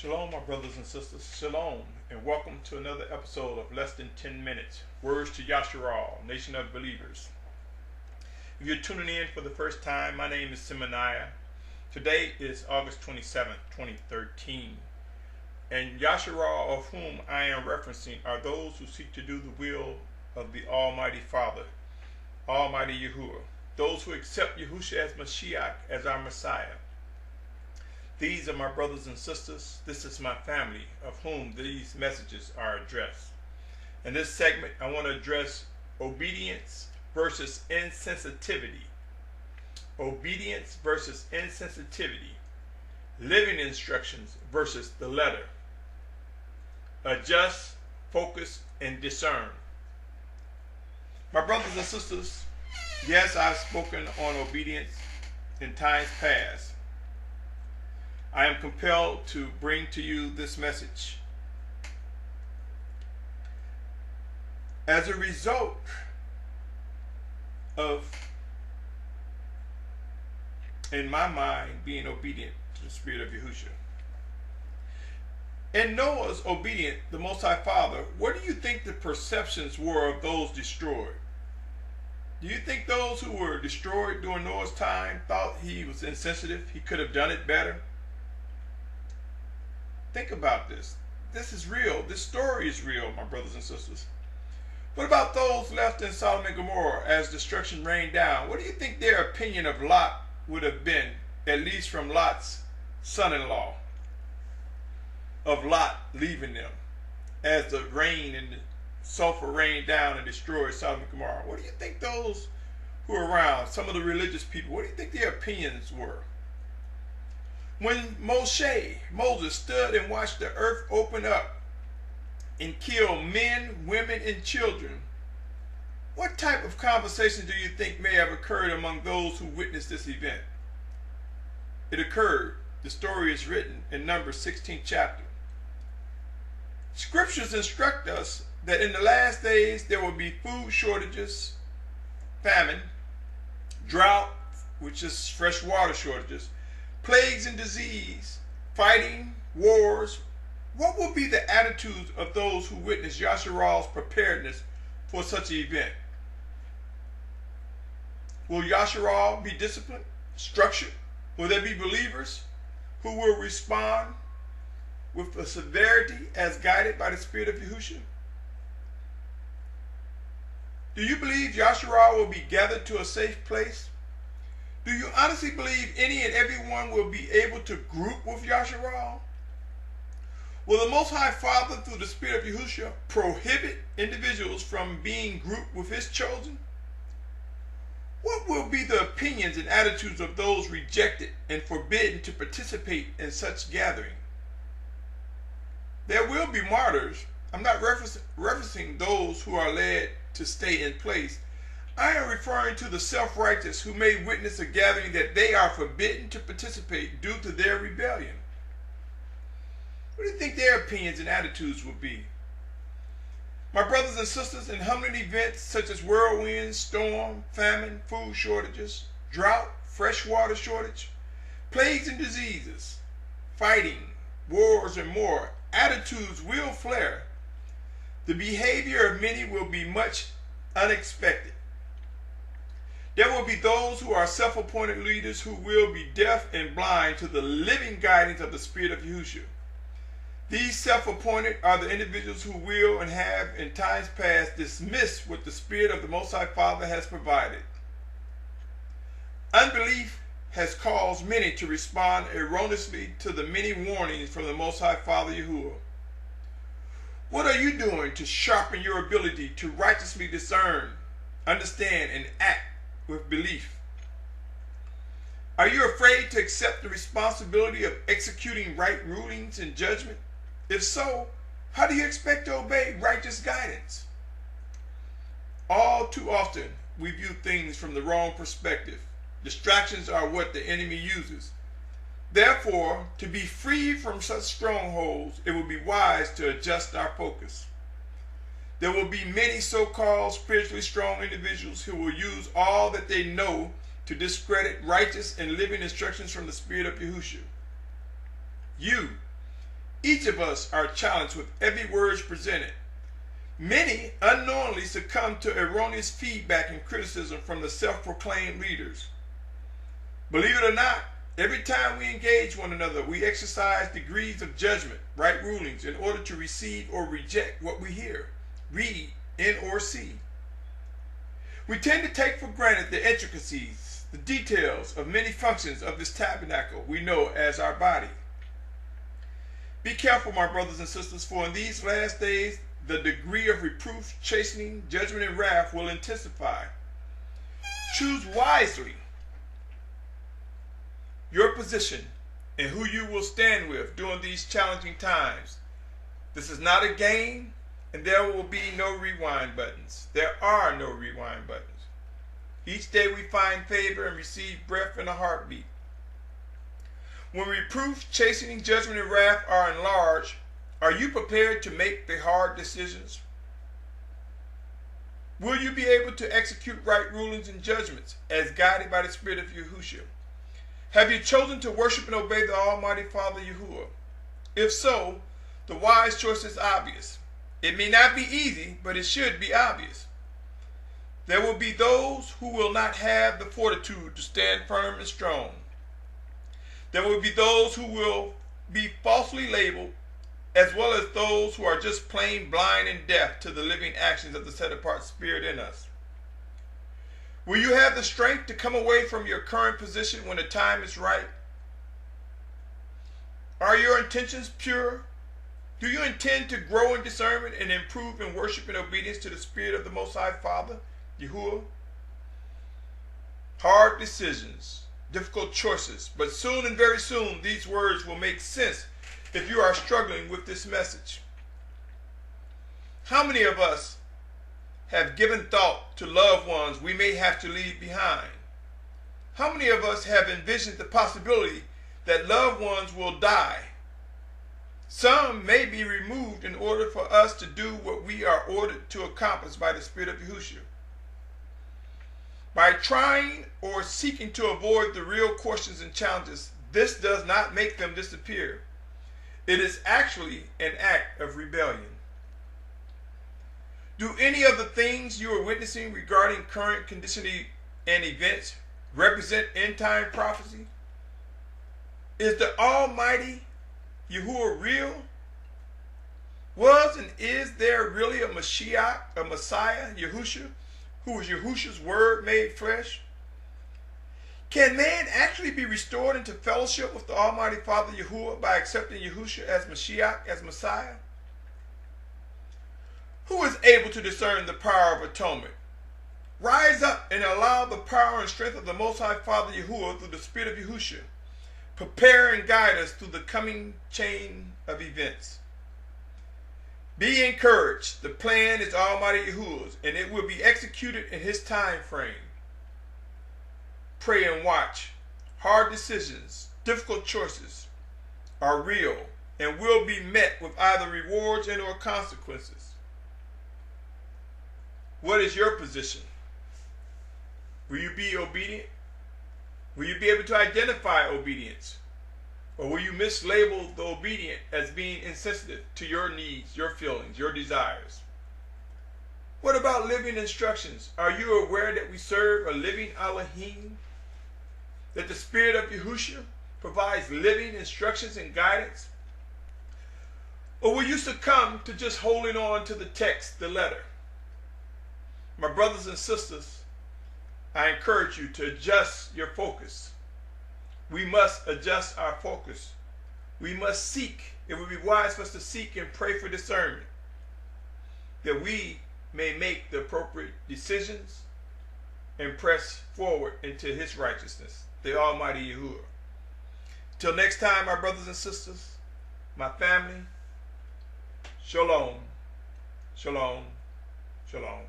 Shalom, my brothers and sisters. Shalom, and welcome to another episode of Less Than 10 Minutes. Words to Yashar'al, Nation of Believers. If you're tuning in for the first time, my name is Symmanayah. Today is August 27th, 2013. And Yashar'al, of whom I am referencing, are those who seek to do the will of the Almighty Father, Almighty Yahuwah. Those who accept Yahushua as Mashiach, as our Messiah. These are my brothers and sisters. This is my family, of whom these messages are addressed. In this segment, I want to address obedience versus insensitivity. Obedience versus insensitivity. Living instructions versus the letter. Adjust, focus, and discern. My brothers and sisters, yes, I've spoken on obedience in times past. I am compelled to bring to you this message. As a result of, in my mind, being obedient to the Spirit of Yahushua. In Noah's obedience, the Most High Father, what do you think the perceptions were of those destroyed? Do you think those who were destroyed during Noah's time thought he was insensitive? He could have done it better? Think about this. This is real. This story is real, my brothers and sisters. What about those left in Sodom and Gomorrah as destruction rained down? What do you think their opinion of Lot would have been, at least from Lot's son-in-law, of Lot leaving them as the rain and the sulfur rained down and destroyed Sodom and Gomorrah? What do you think those who were around, some of the religious people, what do you think their opinions were? When Mosheh, Moses, stood and watched the earth open up and kill men, women, and children, what type of conversation do you think may have occurred among those who witnessed this event? It occurred. The story is written in Numbers 16th chapter. Scriptures instruct us that in the last days there will be food shortages, famine, drought, which is fresh water shortages, plagues and disease, fighting, wars. What will be the attitudes of those who witness Yashar'al's preparedness for such an event? Will Yashar'al be disciplined, structured? Will there be believers who will respond with a severity as guided by the Spirit of Yahushua? Do you believe Yashar'al will be gathered to a safe place? Do you honestly believe any and everyone will be able to group with Yashar'al? Will the Most High Father, through the Spirit of Yahushua, prohibit individuals from being grouped with His chosen? What will be the opinions and attitudes of those rejected and forbidden to participate in such gathering? There will be martyrs. I'm not referencing those who are led to stay in place. I am referring to the self-righteous who may witness a gathering that they are forbidden to participate due to their rebellion. What do you think their opinions and attitudes will be? My brothers and sisters, in humbling events such as whirlwinds, storm, famine, food shortages, drought, fresh water shortage, plagues and diseases, fighting, wars, and more, attitudes will flare. The behavior of many will be much unexpected. There will be those who are self-appointed leaders who will be deaf and blind to the living guidance of the Spirit of Yahushua. These self-appointed are the individuals who will and have in times past dismissed what the Spirit of the Most High Father has provided. Unbelief has caused many to respond erroneously to the many warnings from the Most High Father Yahuwah. What are you doing to sharpen your ability to righteously discern, understand, and act with belief? Are you afraid to accept the responsibility of executing right rulings and judgment? If so, how do you expect to obey righteous guidance? All too often, we view things from the wrong perspective. Distractions are what the enemy uses. Therefore, to be free from such strongholds, it will be wise to adjust our focus. There will be many so-called spiritually strong individuals who will use all that they know to discredit righteous and living instructions from the Spirit of Yahushua. You, Each of us are challenged with every word presented. Many unknowingly succumb to erroneous feedback and criticism from the self-proclaimed leaders. Believe it or not, every time we engage one another, we exercise degrees of judgment, right rulings, in order to receive or reject what we hear, read, and/or see. We tend to take for granted the intricacies, the details of many functions of this tabernacle we know as our body. Be careful, my brothers and sisters, for in these last days, the degree of reproof, chastening, judgment, and wrath will intensify. Choose wisely your position and who you will stand with during these challenging times. This is not a game, and there will be no rewind buttons. There are no rewind buttons. Each day we find favor and receive breath in a heartbeat. When reproof, chastening, judgment, and wrath are enlarged, are you prepared to make the hard decisions? Will you be able to execute right rulings and judgments as guided by the Spirit of Yahushua? Have you chosen to worship and obey the Almighty Father Yahuwah? If so, the wise choice is obvious. It may not be easy, but it should be obvious. There will be those who will not have the fortitude to stand firm and strong. There will be those who will be falsely labeled, as well as those who are just plain blind and deaf to the living actions of the set-apart Spirit in us. Will you have the strength to come away from your current position when the time is right? Are your intentions pure? Do you intend to grow in discernment and improve in worship and obedience to the Spirit of the Most High Father, Yahuwah? Hard decisions, difficult choices, but soon and very soon these words will make sense if you are struggling with this message. How many of us have given thought to loved ones we may have to leave behind? How many of us have envisioned the possibility that loved ones will die? Some may be removed in order for us to do what we are ordered to accomplish by the Spirit of Yahushua. By trying or seeking to avoid the real questions and challenges, this does not make them disappear. It is actually an act of rebellion. Do any of the things you are witnessing regarding current conditions and events represent end-time prophecy? Is the Almighty Yahuwah real? Was and is there really a Mashiach, a Messiah, Yahushua, who is Yahushua's word made flesh? Can man actually be restored into fellowship with the Almighty Father Yahuwah by accepting Yahushua as Mashiach, as Messiah? Who is able to discern the power of atonement? Rise up and allow the power and strength of the Most High Father Yahuwah through the Spirit of Yahushua. Prepare and guide us through the coming chain of events. Be encouraged. The plan is Almighty Yahuwah's, and it will be executed in His time frame. Pray and watch. Hard decisions, difficult choices are real and will be met with either rewards and or consequences. What is your position? Will you be obedient? Will you be able to identify obedience? Or will you mislabel the obedient as being insensitive to your needs, your feelings, your desires? What about living instructions? Are you aware that we serve a living Elohim? That the Spirit of Yahushua provides living instructions and guidance? Or will you succumb to just holding on to the text, the letter? My brothers and sisters, I encourage you to adjust your focus. We must adjust our focus. We must seek. It would be wise for us to seek and pray for discernment, that we may make the appropriate decisions and press forward into His righteousness, the Almighty Yahuwah. Till next time, my brothers and sisters, my family, shalom, shalom, shalom.